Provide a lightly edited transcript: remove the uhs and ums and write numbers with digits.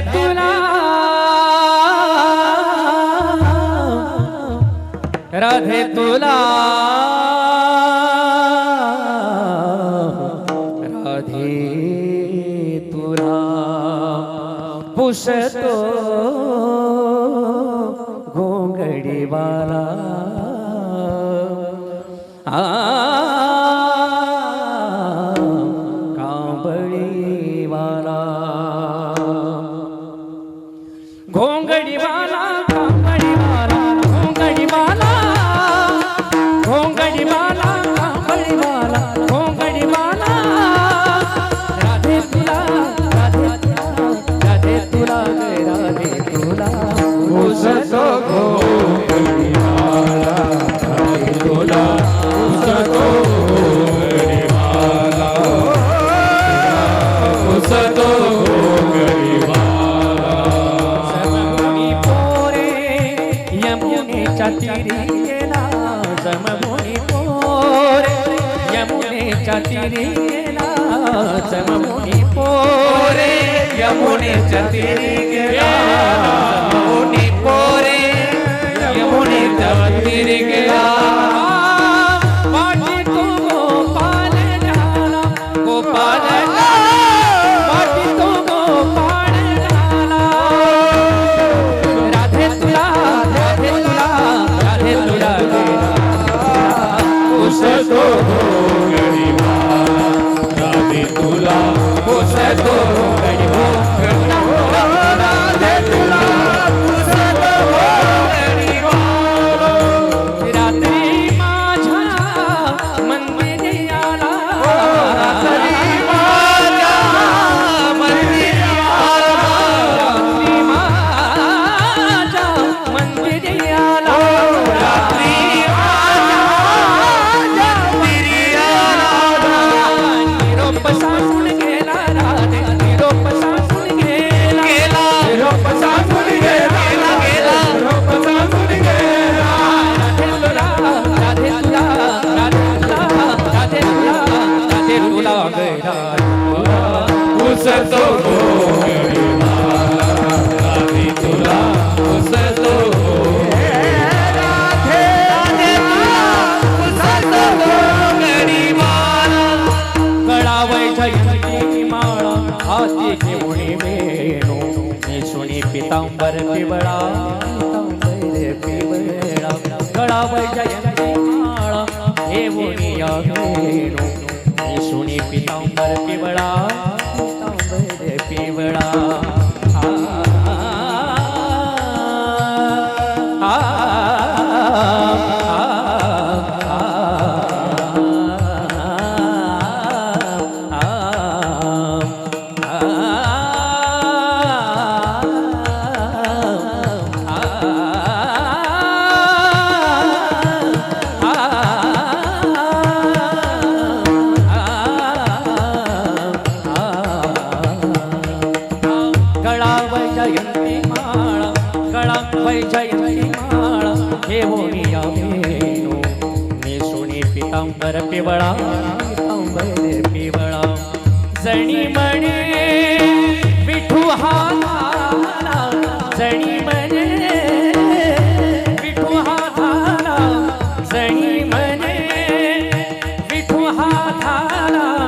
तुला राधे तुला राधे तुला पुसतो घोंगडीवाला कांबळीवाला घोंगडीवाला कांबळीवाला घोंगडीवाला घोंगडीवाला कांबळीवाला घोंगडीवाला राधे तुला राधे तुला राधे तुला उसतो घोंगडीवाला राधे तुला उसतो घोंगडीवाला उसतो तीरी गेला सममुनी पोरे यमुनेच्या तीरी गेला सममुनी पोरे यमुनेच्या तीरी गेला सममुनी पोरे यमुनेच्या तीरी गेला पाटी तो गोपाल झाला गोपाल पाटी तो गोपाल झाला राधे तुला उसतो घोंगडीवाला राधे तुला उसतो घोंगडीवाला राधे तुला उसतो घोंगडीवाला रात्री माझ्या मंदिरी आला रात्री माझ्या मंदिरी आला रात्री माझ्या मंदिरी आला रात्री उसतो घोंगडीवाला राधे तुला उसतो राधे उसतो घोंगडीवाला गळावै जयंती माळा हाती घेऊन वेणू नेसुनी पितांबर पिवळा पिवळा गळावै जयंती माळा घेऊन या वेणू नेसुनी पितांबर पिवळा पिवळा जयंती माळा हे होनिया वेणू नेसुनी पितांबर पिवळा पितांबर पिवळा जणी म्हणे विठू हा झाला जणी म्हणे विठू हा झाला जणी म्हणे विठू हा झाला